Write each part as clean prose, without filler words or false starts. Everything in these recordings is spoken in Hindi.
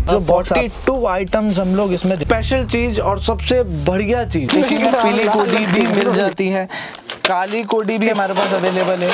जो 42 आइटम्स हम लोग इसमें, स्पेशल चीज और सबसे बढ़िया चीज इसी में पीली कोडी भी मिल जाती है, काली कोडी भी हमारे पास अवेलेबल है।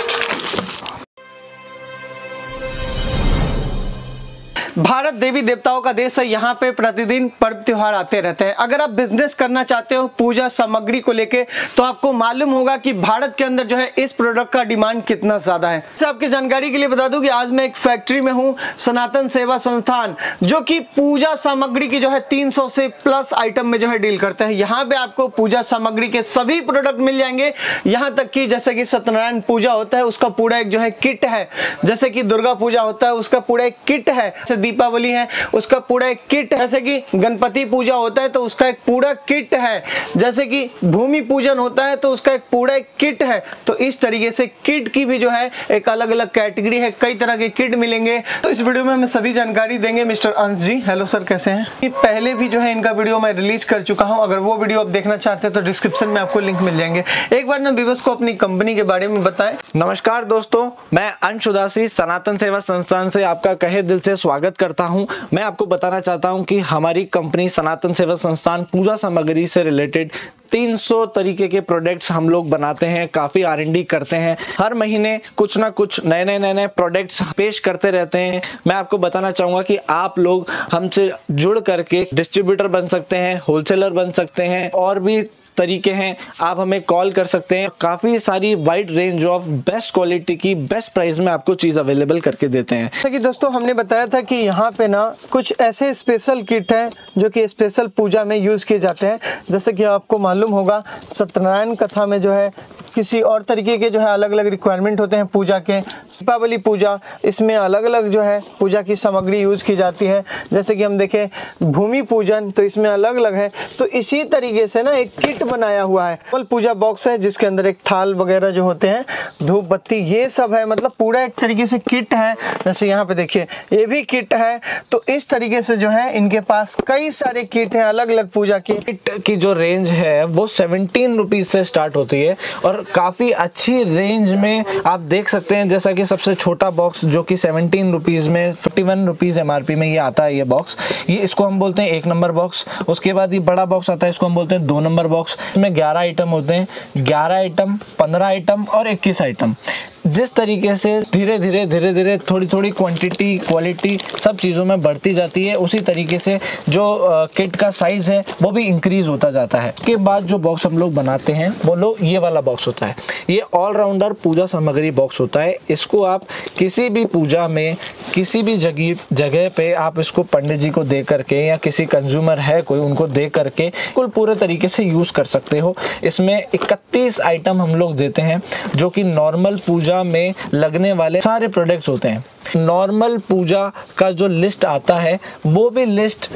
भारत देवी देवताओं का देश है, यहाँ पे प्रतिदिन पर्व त्योहार आते रहते हैं। अगर आप बिजनेस करना चाहते हो पूजा सामग्री को लेके, तो आपको मालूम होगा कि भारत के अंदर जो है इस प्रोडक्ट का डिमांड कितना ज्यादा है। आपकी जानकारी के लिए बता दूं कि आज मैं एक फैक्ट्री में हूँ, सनातन सेवा संस्थान, जो कि पूजा सामग्री की जो है 300 से प्लस आइटम में जो है डील करते हैं। यहाँ पे आपको पूजा सामग्री के सभी प्रोडक्ट मिल जाएंगे, यहाँ तक कि जैसे कि सत्यनारायण पूजा होता है उसका पूरा एक जो है किट है, जैसे कि दुर्गा पूजा होता है उसका पूरा एक किट है, दीपावली है उसका पूरा एक किट है, जैसे कि गणपति पूजा होता है तो उसका एक पूरा किट है, जैसे कि भूमि पूजन होता है तो उसका एक पूरा एक किट है। तो इस तरीके से किट की भी जो है एक अलग अलग कैटेगरी है, कई तरह के किट मिलेंगे। तो इस वीडियो में हमें सभी जानकारी देंगे मिस्टर अंश जी। हेलो सर, कैसे हैं? पहले भी जो है इनका वीडियो मैं रिलीज कर चुका हूं, अगर वो वीडियो आप देखना चाहते हैं तो डिस्क्रिप्शन में आपको लिंक मिल जाएंगे। एक बार ना व्यूअर्स को अपनी कंपनी के बारे में बताएं। नमस्कार दोस्तों, मैं अंश उदासी सनातन सेवा संस्थान से आपका कहे दिल से स्वागत करता हूं। मैं आपको बताना चाहता हूं कि हमारी कंपनी सनातन सेवा संस्थान पूजा सामग्री से रिलेटेड 300 तरीके के प्रोडक्ट्स हम लोग बनाते हैं, काफी R&D करते हैं, हर महीने कुछ ना कुछ नए प्रोडक्ट्स पेश करते रहते हैं। मैं आपको बताना चाहूंगा कि आप लोग हमसे जुड़ करके डिस्ट्रीब्यूटर बन सकते हैं, होलसेलर बन सकते हैं, और भी तरीके हैं। आप हमें कॉल कर सकते हैं, काफी सारी wide range of best quality की बेस्ट प्राइस में आपको चीज अवेलेबल करके देते हैं। जैसे कि दोस्तों हमने बताया था कि यहाँ पे ना कुछ ऐसे स्पेशल किट हैं जो कि स्पेशल पूजा में यूज किए जाते हैं। जैसे कि आपको मालूम होगा सत्यनारायण कथा में जो है किसी और तरीके के जो है अलग अलग रिक्वायरमेंट होते हैं पूजा के। दीपावली पूजा, इसमें अलग अलग जो है पूजा की सामग्री यूज की जाती है। जैसे कि हम देखें भूमि पूजन, तो इसमें अलग अलग है। तो इसी तरीके से ना एक किट बनाया हुआ है, फल पूजा बॉक्स है जिसके अंदर एक थाल वगैरह जो होते हैं, धूप बत्ती, ये सब है। मतलब पूरा एक तरीके से किट है। जैसे यहाँ पे देखिए ये भी किट है। तो इस तरीके से जो है इनके पास कई सारे किट हैं अलग अलग पूजा की। किट की जो रेंज है वो 17 रुपीज से स्टार्ट होती है और काफी अच्छी रेंज में आप देख सकते हैं। जैसा कि सबसे छोटा बॉक्स जो कि 17 रुपीज में 51 रुपीज MRP में ये आता है, ये बॉक्स, ये इसको हम बोलते हैं 1 नंबर बॉक्स। उसके बाद ये बड़ा बॉक्स आता है, इसको हम बोलते हैं 2 नंबर बॉक्स। इसमें 11 आइटम होते हैं, 11 आइटम, 15 आइटम और 21 आइटम। जिस तरीके से धीरे धीरे थोड़ी क्वांटिटी क्वालिटी सब चीज़ों में बढ़ती जाती है, उसी तरीके से जो किट का साइज है वो भी इंक्रीज होता जाता है। के बाद जो बॉक्स हम लोग बनाते हैं वो लोग ये वाला बॉक्स होता है, ये ऑलराउंडर पूजा सामग्री बॉक्स होता है। इसको आप किसी भी पूजा में किसी भी जगह पे आप इसको पंडित जी को दे करके या किसी कंज्यूमर है कोई उनको दे करके बिल्कुल पूरे तरीके से यूज़ कर सकते हो। इसमें 31 आइटम हम लोग देते हैं जो कि नॉर्मल पूजा में लगने वाले सारे प्रोडक्ट्स होते हैं। नॉर्मल पूजा का जो लिस्ट आता है वो भी लिस्ट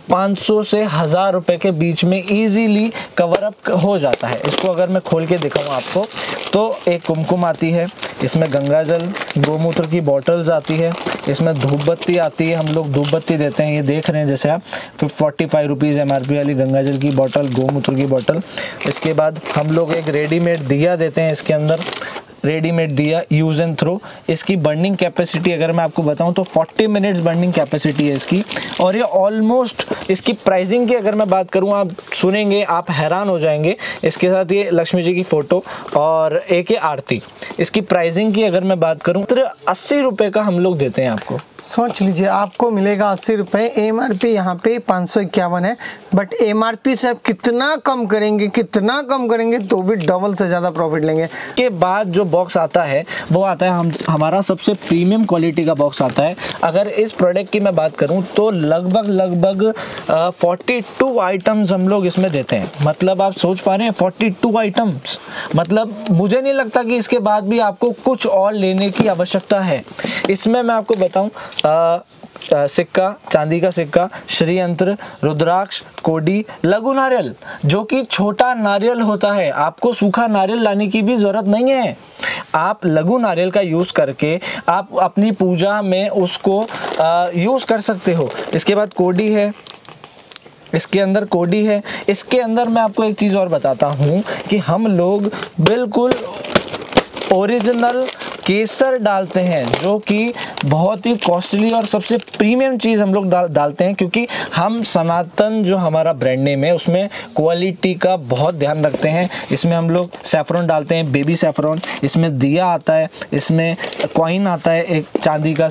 500 से 1000 रुपए के बीच में इजीली कवर अप हो जाता है। इसको अगर मैं खोल के दिखाऊं आपको, तो एक कुमकुम आती है, इसमें गंगाजल गोमूत्र की बॉटल्स आती है, इसमें धूप बत्ती आती है, हम लोग धूप बत्ती देते हैं, ये देख रहे हैं जैसे आप 45 रुपीज़ MRP वाली गंगाजल की बॉटल, गोमूत्र की बॉटल। इसके बाद हम लोग एक रेडीमेड दिया देते हैं, इसके अंदर रेडीमेड दिया यूज एंड थ्रो। इसकी बर्निंग कैपेसिटी अगर मैं आपको बताऊं तो 40 मिनट्स बर्निंग कैपेसिटी है इसकी, और ये ऑलमोस्ट इसकी प्राइसिंग की अगर मैं बात करूं आप सुनेंगे आप हैरान हो जाएंगे। इसके साथ ये लक्ष्मी जी की फोटो और एक ये आरती। इसकी प्राइसिंग की अगर मैं बात करूं तो 80 रुपये का हम लोग देते हैं आपको। सोच लीजिए आपको मिलेगा 80 रुपये, MRP यहाँ पे 551 है, बट MRP से आप कितना कम करेंगे तो भी डबल से ज़्यादा प्रॉफिट लेंगे। के बाद जो बॉक्स आता है वो आता है हमारा सबसे प्रीमियम क्वालिटी का बॉक्स आता है। अगर इस प्रोडक्ट की मैं बात करूं तो लगभग 42 आइटम्स हम लोग इसमें देते हैं। मतलब आप सोच पा रहे हैं 42 आइटम्स, मतलब मुझे नहीं लगता कि इसके बाद भी आपको कुछ और लेने की आवश्यकता है। इसमें मैं आपको बताऊं सिक्का, चांदी का सिक्का, श्री यंत्र, रुद्राक्ष, कोडी, लघु नारियल जो कि छोटा नारियल होता है। आपको सूखा नारियल लाने की भी जरूरत नहीं है, आप लघु नारियल का यूज करके आप अपनी पूजा में उसको यूज कर सकते हो। इसके बाद कोडी है, इसके अंदर कोडी है। इसके अंदर मैं आपको एक चीज और बताता हूं कि हम लोग बिल्कुल ओरिजिनल केसर डालते हैं जो कि बहुत ही कॉस्टली और सबसे प्रीमियम चीज़ हम लोग डालते हैं, क्योंकि हम सनातन जो हमारा ब्रांड नेम है उसमें क्वालिटी का बहुत ध्यान रखते हैं। इसमें हम लोग सैफरॉन डालते हैं, बेबी सैफरॉन, इसमें दिया आता है, इसमें कॉइन आता है, एक चांदी का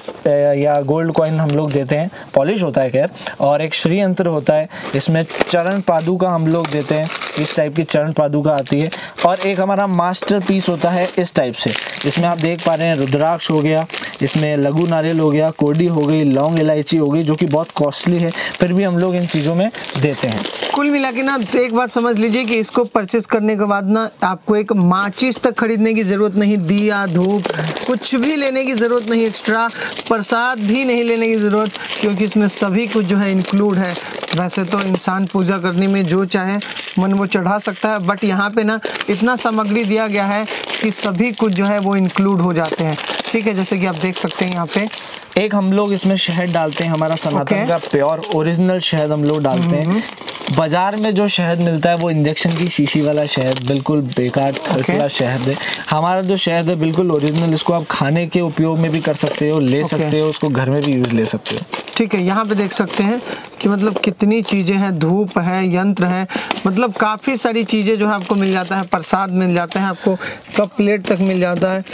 या गोल्ड कॉइन हम लोग देते हैं, पॉलिश होता है खैर, और एक श्री यंत्र होता है, इसमें चरण पादुका हम लोग देते हैं, इस टाइप की चरण पादुका आती है, और एक हमारा मास्टर पीस होता है इस टाइप से। इसमें आप देख पा रहे हैं रुद्राक्ष हो गया, इसमें लघु नारियल हो गया, कोडी हो गई, लौंग इलायची हो गई, जो कि बहुत कॉस्टली है, फिर भी हम लोग इन चीज़ों में देते हैं। कुल मिला के ना एक बात समझ लीजिए कि इसको परचेस करने के बाद ना आपको एक माचिस तक खरीदने की ज़रूरत नहीं, दिया धूप कुछ भी लेने की ज़रूरत नहीं, एक्स्ट्रा प्रसाद भी नहीं लेने की ज़रूरत, क्योंकि इसमें सभी कुछ जो है इंक्लूड है। वैसे तो इंसान पूजा करने में जो चाहे मन वो चढ़ा सकता है, बट यहाँ पे ना इतना सामग्री दिया गया है कि सभी कुछ जो है वो इंक्लूड हो जाते हैं। ठीक है, जैसे कि आप देख सकते हैं यहाँ पे एक हम लोग इसमें शहद डालते हैं, हमारा सनातन का प्योर ओरिजिनल शहद हम लोग डालते हैं। बाजार में जो शहद मिलता है वो इंजेक्शन की शीशी वाला शहद, बिल्कुल बेकार खर्चला शहद है। हमारा जो शहद है बिल्कुल ओरिजिनल, इसको आप खाने के उपयोग में भी कर सकते हो, ले सकते हो, उसको घर में भी यूज ले सकते हो। ठीक है, यहाँ पे देख सकते हैं कि मतलब कितनी चीज़ें हैं, धूप है, यंत्र है, मतलब काफ़ी सारी चीज़ें जो है आपको मिल जाता है, प्रसाद मिल जाता है, आपको कप प्लेट तक मिल जाता है,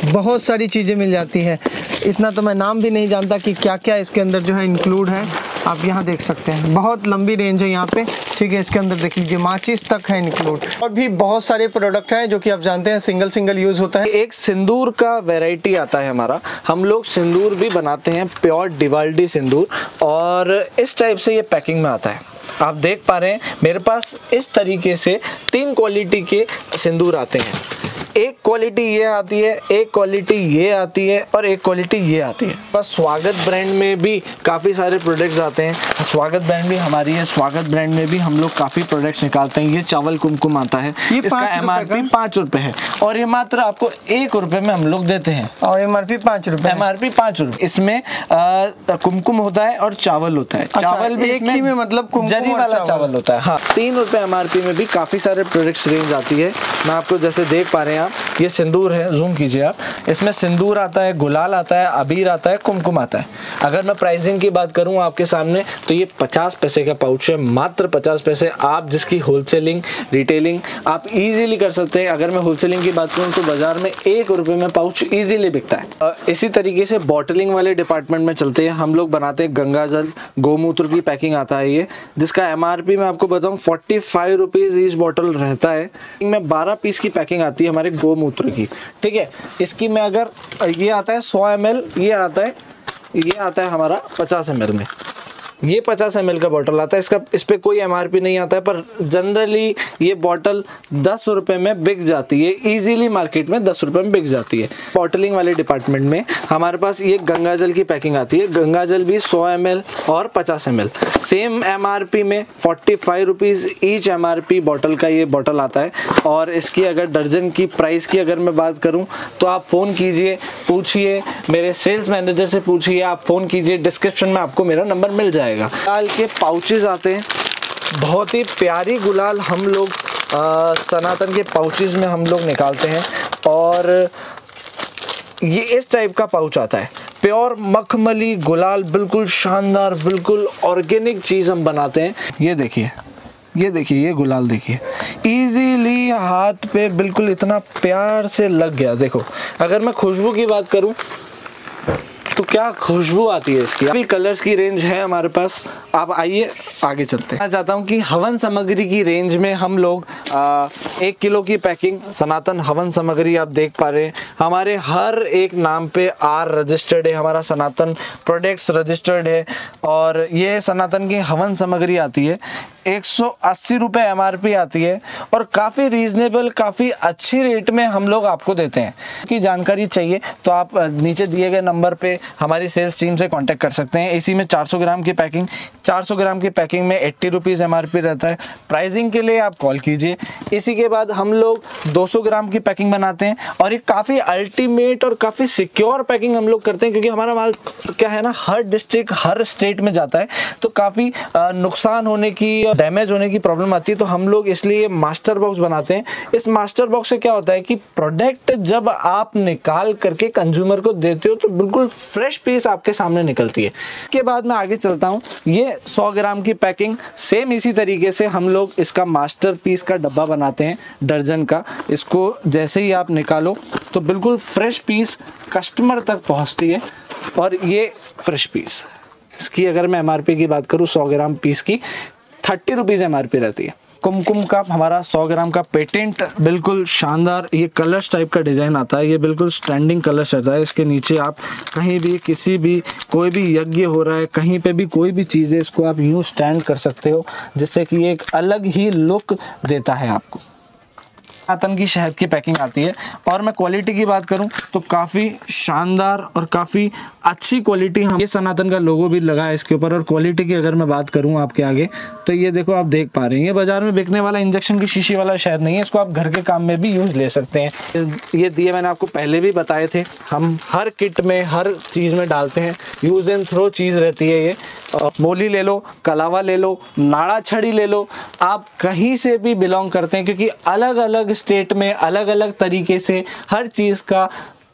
बहुत सारी चीज़ें मिल जाती है। इतना तो मैं नाम भी नहीं जानता कि क्या क्या इसके अंदर जो है इंक्लूड है। आप यहाँ देख सकते हैं बहुत लंबी रेंज है यहाँ पे। ठीक है, इसके अंदर देख लीजिए माचिस तक है इंक्लूड, और भी बहुत सारे प्रोडक्ट हैं जो कि आप जानते हैं सिंगल यूज होता है। एक सिंदूर का वैरायटी आता है हमारा, हम लोग सिंदूर भी बनाते हैं, प्योर डिवाल्डी सिंदूर, और इस टाइप से ये पैकिंग में आता है। आप देख पा रहे हैं मेरे पास इस तरीके से 3 क्वालिटी के सिंदूर आते हैं। एक क्वालिटी ये आती है, एक क्वालिटी ये आती है, और एक क्वालिटी ये आती है। बस स्वागत ब्रांड में भी काफ़ी सारे प्रोडक्ट्स आते हैं। स्वागत ब्रांड भी हमारी है, स्वागत ब्रांड में भी हम लोग काफ़ी प्रोडक्ट्स निकालते हैं। ये चावल कुमकुम आता है, इसका MRP 5 रुपये है, और ये मात्र आपको 1 रुपये में हम लोग देते हैं, और MRP 5 रुपये। MRP 5 रुपये। इसमें कुमकुम होता है और चावल होता है। चावल भी एक ही में मतलब जरी वाला चावल होता है। हाँ, 3 रुपये MRP में भी काफ़ी सारे प्रोडक्ट्स रेंज आती है। मैं आपको जैसे देख पा रहे हैं आप, ये सिंदूर है, जूम कीजिए आप, इसमें सिंदूर आता है, गुलाल आता है, अबीर आता है, कुमकुम आता है। अगर मैं प्राइसिंग की बात करूं आपके सामने तो ये 50 पैसे का पाउच है, मात्र 50 पैसे। आप जिसकी होलसेलिंग रिटेलिंग आप इजीली कर सकते हैं। अगर मैं होलसेलिंग की बात करूं तो बाजार में 1 रुपये में पाउच इजीली बिकता है। इसी तरीके से बॉटलिंग वाले डिपार्टमेंट में चलते हैं। हम लोग बनाते हैं गंगा जल, गोमूत्र की पैकिंग आता है ये, जिसका MRP मैं आपको बताऊं 45 रुपीज़ ईच बॉटल रहता है। इनमें 12 पीस की पैकिंग आती है हमारे गोमूत्र की। ठीक है, इसकी में अगर ये आता है 100 ml, ये आता है हमारा 50 ml में, ये 50 ml का बॉटल आता है। इसका इस पे कोई MRP नहीं आता है, पर जनरली ये बॉटल 10 रुपये में बिक जाती है, इजीली मार्केट में 10 रुपये में बिक जाती है। बॉटलिंग वाले डिपार्टमेंट में हमारे पास ये गंगा जल की पैकिंग आती है। गंगा जल भी 100 ml और 50 ml, सेम MRP में 45 रुपीज़ ईच MRP बॉटल का ये बॉटल आता है। और इसकी अगर दर्जन की प्राइस की अगर मैं बात करूँ तो आप फ़ोन कीजिए, पूछिए, मेरे सेल्स मैनेजर से पूछिए, आप फ़ोन कीजिए, डिस्क्रिप्शन में आपको मेरा नंबर मिल जाएगा। गुलाल के पाउचेस आते हैं, बहुत ही प्यारी गुलाल हम लोग सनातन के पाउचेस में हम लोग निकालते हैं, और ये इस टाइप का पाउच आता है, प्योर मखमली गुलाल, बिल्कुल शानदार, बिल्कुल ऑर्गेनिक चीज़ हम बनाते हैं। ये देखिए, ये गुलाल देखिए, इजीली हाथ पे बिल्कुल इतना प्यार से लग गया। देखो, अगर मैं खुशबू की बात करूं तो क्या खुशबू आती है इसकी। अभी कलर्स की रेंज है हमारे पास, आप आइए आगे चलते हैं। मैं चाहता हूँ कि हवन सामग्री की रेंज में हम लोग 1 किलो की पैकिंग सनातन हवन सामग्री आप देख पा रहे हैं। हमारे हर एक नाम पे R रजिस्टर्ड है, हमारा सनातन प्रोडक्ट्स रजिस्टर्ड है, और ये सनातन की हवन सामग्री आती है 180 रुपये MRP आती है, और काफ़ी रीजनेबल, काफ़ी अच्छी रेट में हम लोग आपको देते हैं। की जानकारी चाहिए तो आप नीचे दिए गए नंबर पे हमारी सेल्स टीम से कांटेक्ट कर सकते हैं। इसी में 400 ग्राम की पैकिंग पैकिंग में 80 रुपीज़ MRP रहता है। प्राइसिंग के लिए आप कॉल कीजिए। इसी के बाद हम लोग 200 ग्राम की पैकिंग बनाते हैं और ये काफ़ी अल्टीमेट और काफ़ी सिक्योर पैकिंग हम लोग करते हैं, क्योंकि हमारा माल क्या है ना, हर डिस्ट्रिक्ट हर स्टेट में जाता है, तो काफ़ी नुकसान होने की, डैमेज होने की प्रॉब्लम आती है। तो हम लोग इसलिए मास्टर बॉक्स बनाते हैं। इस मास्टर बॉक्स से क्या होता है कि प्रोडक्ट जब आप निकाल करके कंज्यूमर को देते हो तो बिल्कुल फ्रेश पीस आपके सामने निकलती है। इसके बाद मैं आगे चलता हूँ। ये 100 ग्राम की पैकिंग सेम इसी तरीके से हम लोग इसका मास्टर पीस का डब्बा बनाते हैं दर्जन का। इसको जैसे ही आप निकालो तो बिल्कुल फ्रेश पीस कस्टमर तक पहुँचती है। और ये फ्रेश पीस, इसकी अगर मैं MRP की बात करूँ 100 ग्राम पीस की 30 रुपीज़ MRP रहती है। कुमकुम का हमारा 100 ग्राम का पेटेंट, बिल्कुल शानदार ये कलर्स टाइप का डिज़ाइन आता है। ये बिल्कुल स्टैंडिंग कलर्स रहता है। इसके नीचे आप कहीं भी किसी भी कोई भी यज्ञ हो रहा है, कहीं पे भी कोई भी चीज़ है, इसको आप यूँ स्टैंड कर सकते हो, जिससे कि एक अलग ही लुक देता है आपको। सनातन की शहद की पैकिंग आती है। और मैं क्वालिटी की बात करूं तो काफ़ी शानदार और काफ़ी अच्छी क्वालिटी, हम ये सनातन का लोगो भी लगा है इसके ऊपर। और क्वालिटी की अगर मैं बात करूं आपके आगे तो ये देखो, आप देख पा रहे हैं, ये बाजार में बिकने वाला इंजेक्शन की शीशी वाला शहद नहीं है। इसको आप घर के काम में भी यूज़ ले सकते हैं। ये दिए मैंने आपको पहले भी बताए थे, हम हर किट में हर चीज़ में डालते हैं। यूज़ एंड थ्रो चीज़ रहती है ये। मोली ले लो, कलावा ले लो, नाड़ा छड़ी ले लो, आप कहीं से भी बिलोंग करते हैं, क्योंकि अलग अलग स्टेट में अलग अलग तरीके से हर चीज़ का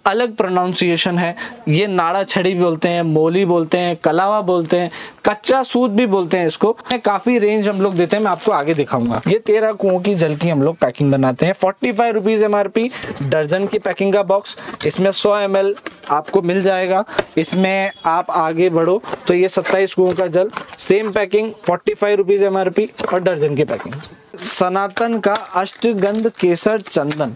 अलग प्रोनाउंसिएशन है। ये नाड़ा छड़ी बोलते हैं, मोली बोलते हैं, कलावा बोलते हैं, कच्चा सूत भी बोलते हैं इसको। काफ़ी रेंज हम लोग देते हैं, मैं आपको आगे दिखाऊंगा। ये 13 कुओं की जल की हम लोग पैकिंग बनाते हैं। 45 रुपीज़ MRP दर्जन की पैकिंग का बॉक्स। इसमें 100 ml आपको मिल जाएगा। इसमें आप आगे बढ़ो तो ये 27 कुओं का जल, सेम पैकिंग 45 रुपीज़ MRP और दर्जन की पैकिंग। सनातन का अष्टगंध केसर चंदन,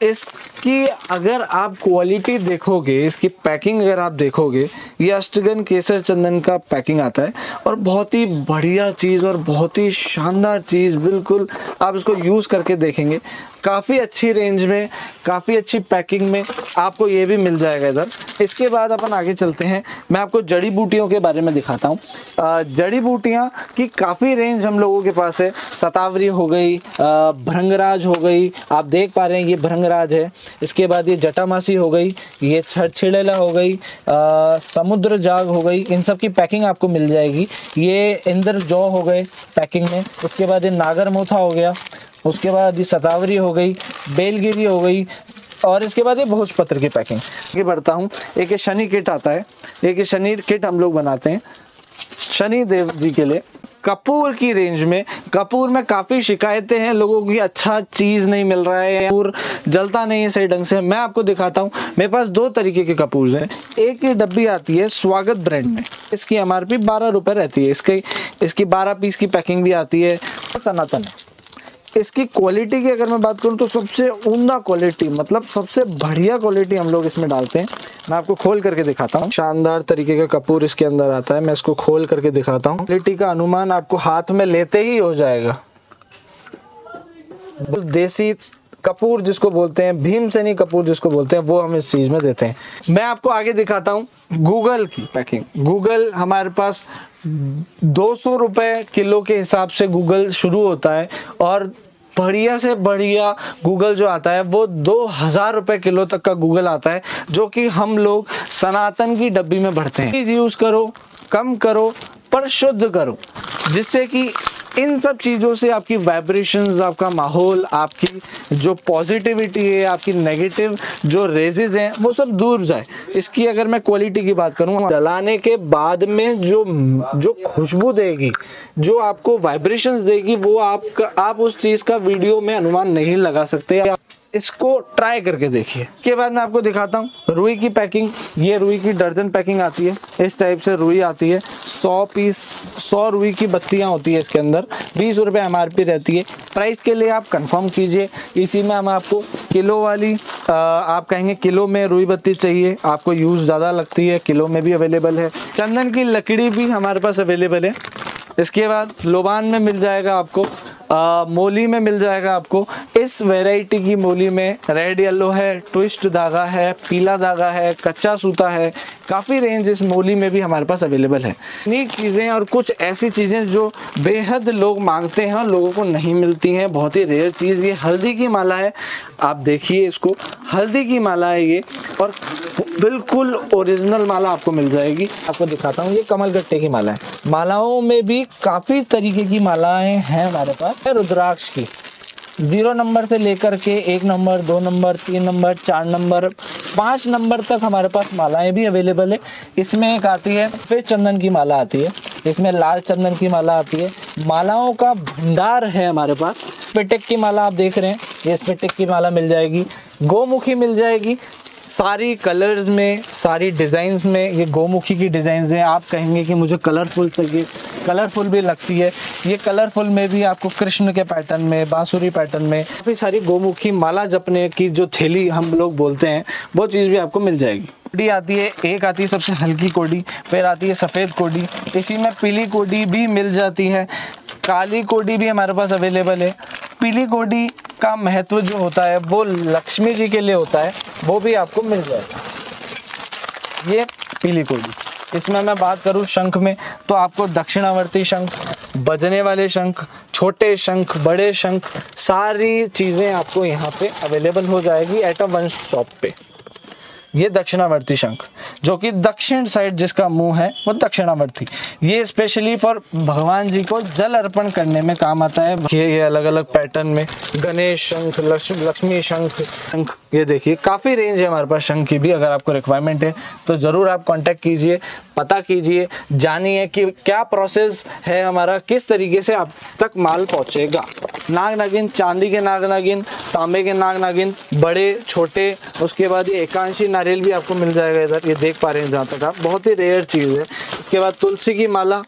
इसकी अगर आप क्वालिटी देखोगे, इसकी पैकिंग अगर आप देखोगे, ये अष्टगंध केसर चंदन का पैकिंग आता है और बहुत ही बढ़िया चीज़ और बहुत ही शानदार चीज़। बिल्कुल आप इसको यूज़ करके देखेंगे, काफ़ी अच्छी रेंज में, काफ़ी अच्छी पैकिंग में आपको ये भी मिल जाएगा इधर। इसके बाद अपन आगे चलते हैं, मैं आपको जड़ी बूटियों के बारे में दिखाता हूँ। जड़ी बूटियाँ की काफ़ी रेंज हम लोगों के पास है। शतावरी हो गई, भृंगराज हो गई, आप देख पा रहे हैं ये भृंगराज है। इसके बाद ये जटामासी हो गई, ये छिड़ेला हो गई, समुद्र जाग हो गई, इन सब की पैकिंग आपको मिल जाएगी। ये इंद्र जौ हो गए पैकिंग में। उसके बाद ये नागर मोथा हो गया, उसके बाद ये शतावरी हो गई, बेलगिरी हो गई, और इसके बाद ये भोजपत्र की पैकिंग। आगे बढ़ता हूँ, एक ये शनि किट आता है। एक ये शनि किट हम लोग बनाते हैं शनि देव जी के लिए। कपूर की रेंज में, कपूर में काफ़ी शिकायतें हैं लोगों की, अच्छा चीज़ नहीं मिल रहा है, कपूर जलता नहीं है सही ढंग से। मैं आपको दिखाता हूँ, मेरे पास 2 तरीके के कपूर हैं। एक ये डब्बी आती है स्वागत ब्रांड में, इसकी MRP 12 रुपये रहती है। इसकी 12 पीस की पैकिंग भी आती है। सनातन है, इसकी क्वालिटी की अगर मैं बात करूं तो सबसे उम्दा क्वालिटी, मतलब सबसे बढ़िया क्वालिटी हम लोग इसमें डालते हैं। मैं आपको खोल करके दिखाता हूं। शानदार तरीके का कपूर इसके अंदर आता है। मैं इसको खोल करके दिखाता हूं। क्वालिटी का अनुमान आपको हाथ में लेते ही हो जाएगा। देसी कपूर जिसको बोलते हैं, भीमसेनी कपूर जिसको बोलते हैं, वो हम इस चीज़ में देते हैं। मैं आपको आगे दिखाता हूँ गूगल की पैकिंग। गूगल हमारे पास 200 रुपये किलो के हिसाब से गूगल शुरू होता है, और बढ़िया से बढ़िया गूगल जो आता है वो 2000 रुपये किलो तक का गूगल आता है, जो कि हम लोग सनातन की डब्बी में भरते हैं। यूज़ करो, कम करो, पर शुद्ध करो, जिससे कि इन सब चीज़ों से आपकी वाइब्रेशंस, आपका माहौल, आपकी जो पॉजिटिविटी है, आपकी नेगेटिव जो रेजेस हैं, वो सब दूर जाए। इसकी अगर मैं क्वालिटी की बात करूँ, जलाने के बाद में जो खुशबू देगी, जो आपको वाइब्रेशंस देगी, वो आप उस चीज़ का वीडियो में अनुमान नहीं लगा सकते। इसको ट्राई करके देखिए। इसके बाद मैं आपको दिखाता हूँ रुई की पैकिंग। ये रुई की दर्जन पैकिंग आती है, इस टाइप से रुई आती है। 100 पीस, 100 रुई की बत्तियाँ होती है इसके अंदर। 20 रुपये MRP रहती है। प्राइस के लिए आप कंफर्म कीजिए। इसी में हम आपको किलो वाली, आप कहेंगे किलो में रुई बत्ती चाहिए, आपको यूज़ ज़्यादा लगती है, किलो में भी अवेलेबल है। चंदन की लकड़ी भी हमारे पास अवेलेबल है। इसके बाद लोबान में मिल जाएगा आपको, मोली में मिल जाएगा आपको। इस वैरायटी की मोली में रेड येलो है, ट्विस्ट धागा है, पीला धागा है, कच्चा सूता है, काफ़ी रेंज इस मूली में भी हमारे पास अवेलेबल है। यूनिक चीज़ें और कुछ ऐसी चीज़ें जो बेहद लोग मांगते हैं और लोगों को नहीं मिलती हैं, बहुत ही रेयर चीज़। ये हल्दी की माला है, आप देखिए इसको, हल्दी की माला है ये, और बिल्कुल ओरिजिनल माला आपको मिल जाएगी। आपको दिखाता हूँ, ये कमल गट्टे की माला है। मालाओं में भी काफ़ी तरीके की मालाएं हैं हमारे पास। रुद्राक्ष की 0 नंबर से लेकर के 1 number, 2 number, 3 number, 4 number, 5 number तक हमारे पास मालाएं भी अवेलेबल है। इसमें एक आती है सफेद चंदन की माला आती है, इसमें लाल चंदन की माला आती है। मालाओं का भंडार है हमारे पास। स्पेटिक की माला आप देख रहे हैं, ये स्पेटिक की माला मिल जाएगी। गोमुखी मिल जाएगी, सारी कलर्स में, सारी डिज़ाइंस में। ये गोमुखी की डिज़ाइंस हैं। आप कहेंगे कि मुझे कलरफुल चाहिए, कलरफुल भी लगती है। ये कलरफुल में भी आपको कृष्ण के पैटर्न में, बांसुरी पैटर्न में काफ़ी सारी गोमुखी माला जपने की जो थैली हम लोग बोलते हैं, वो चीज़ भी आपको मिल जाएगी। कोडी आती है, एक आती है सबसे हल्की कोडी, फिर आती है सफ़ेद कोडी, इसी में पीली कोडी भी मिल जाती है, काली कोडी भी हमारे पास अवेलेबल है। पीली कोडी का महत्व जो होता है वो लक्ष्मी जी के लिए होता है, वो भी आपको मिल जाएगा। ये पीली कोडी। इसमें मैं बात करूँ शंख में, तो आपको दक्षिणावर्ती शंख, बजने वाले शंख, छोटे शंख, बड़े शंख, सारी चीज़ें आपको यहाँ पे अवेलेबल हो जाएगी एट अ वन शॉप पे। ये दक्षिणावर्ती शंख, जो कि दक्षिण साइड जिसका मुंह है वो दक्षिणावर्ती, ये स्पेशली फॉर भगवान जी को जल अर्पण करने में काम आता है। ये अलग अलग पैटर्न में गणेश शंख, लक्ष्मी शंख, ये देखिए काफ़ी रेंज है हमारे पास शंख की भी। अगर आपको रिक्वायरमेंट है तो ज़रूर आप कांटेक्ट कीजिए, पता कीजिए, जानिए कि क्या प्रोसेस है हमारा, किस तरीके से आप तक माल पहुँचेगा। नाग नागिन, चांदी के नाग नागिन, तांबे के नाग नागिन, बड़े छोटे, उसके बाद ये एकांशी नारियल भी आपको मिल जाएगा इधर, ये देख पा रहे हैं जहाँ तक आप, बहुत ही रेयर चीज़ है। इसके बाद तुलसी की माला,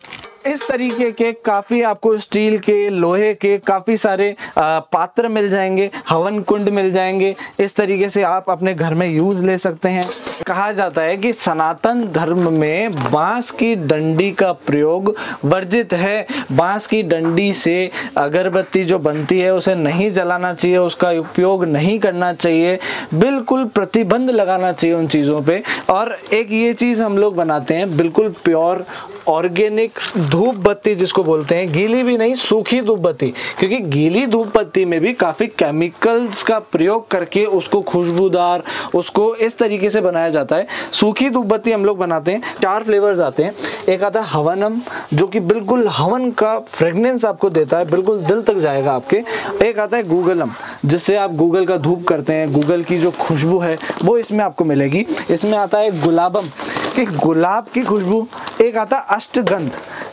इस तरीके के काफ़ी आपको स्टील के, लोहे के काफ़ी सारे पात्र मिल जाएंगे, हवन कुंड मिल जाएंगे। इस तरीके से आप अपने घर में यूज़ ले सकते हैं। कहा जाता है कि सनातन धर्म में बांस की डंडी का प्रयोग वर्जित है। बांस की डंडी से अगरबत्ती जो बनती है उसे नहीं जलाना चाहिए, उसका उपयोग नहीं करना चाहिए, बिल्कुल प्रतिबंध लगाना चाहिए उन चीज़ों पे। और एक ये चीज़ हम लोग बनाते हैं बिल्कुल प्योर ऑर्गेनिक धूप बत्ती जिसको बोलते हैं, गीली भी नहीं, सूखी धूप बत्ती, क्योंकि गीली धूप बत्ती में भी काफ़ी केमिकल्स का प्रयोग करके उसको खुशबूदार, उसको इस तरीके से बनाया जाता है। सूखी धूप बत्ती हम लोग बनाते हैं, 4 फ्लेवर्स आते हैं। एक आता है हवनम, जो कि बिल्कुल हवन का फ्रेगनेंस आपको देता है, बिल्कुल दिल तक जाएगा आपके। एक आता है गूगलम, जिससे आप गूगल का धूप करते हैं, गूगल की जो खुशबू है वो इसमें आपको मिलेगी। इसमें आता है गुलाबम, कि गुलाब की खुशबू। एक आता है अष्टगंध,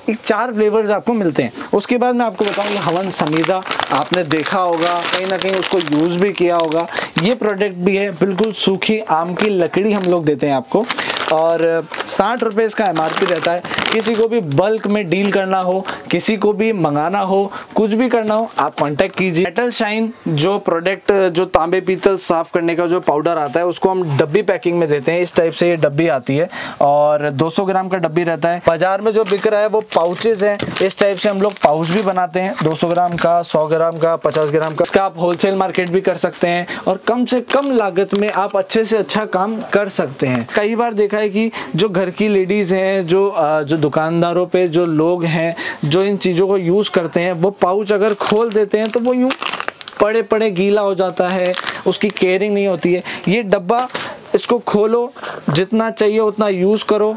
एक 4 फ्लेवर्स आपको मिलते हैं। उसके बाद मैं आपको बताऊँ, हवन समीदा आपने देखा होगा, कहीं ना कहीं उसको यूज़ भी किया होगा। ये प्रोडक्ट भी है, बिल्कुल सूखी आम की लकड़ी हम लोग देते हैं आपको, और 60 रुपये इसका MRP रहता है। किसी को भी बल्क में डील करना हो, किसी को भी मंगाना हो, कुछ भी करना हो, आप कांटेक्ट कीजिए। मेटल शाइन जो प्रोडक्ट, जो तांबे पीतल साफ करने का जो पाउडर आता है, उसको हम डब्बी पैकिंग में देते हैं। इस टाइप से ये डब्बी आती है और 200 ग्राम का डब्बी रहता है। बाजार में जो बिक रहा है वो पाउचेस हैं, इस टाइप से हम लोग पाउच भी बनाते हैं, 200 ग्राम का, 100 ग्राम का, 50 ग्राम का। इसका आप होलसेल मार्केट भी कर सकते हैं और कम से कम लागत में आप अच्छे से अच्छा काम कर सकते हैं। कई बार देखा है कि जो घर की लेडीज हैं, जो दुकानदारों पे जो लोग हैं जो इन चीज़ों को यूज़ करते हैं, वो पाउच अगर खोल देते हैं तो वो यूँ पड़े पड़े गीला हो जाता है, उसकी केयरिंग नहीं होती है। ये डब्बा, इसको खोलो, जितना चाहिए उतना यूज़ करो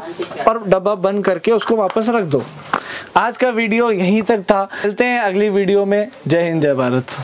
और डब्बा बंद करके उसको वापस रख दो। आज का वीडियो यहीं तक था, मिलते हैं अगली वीडियो में। जय हिंद, जय भारत।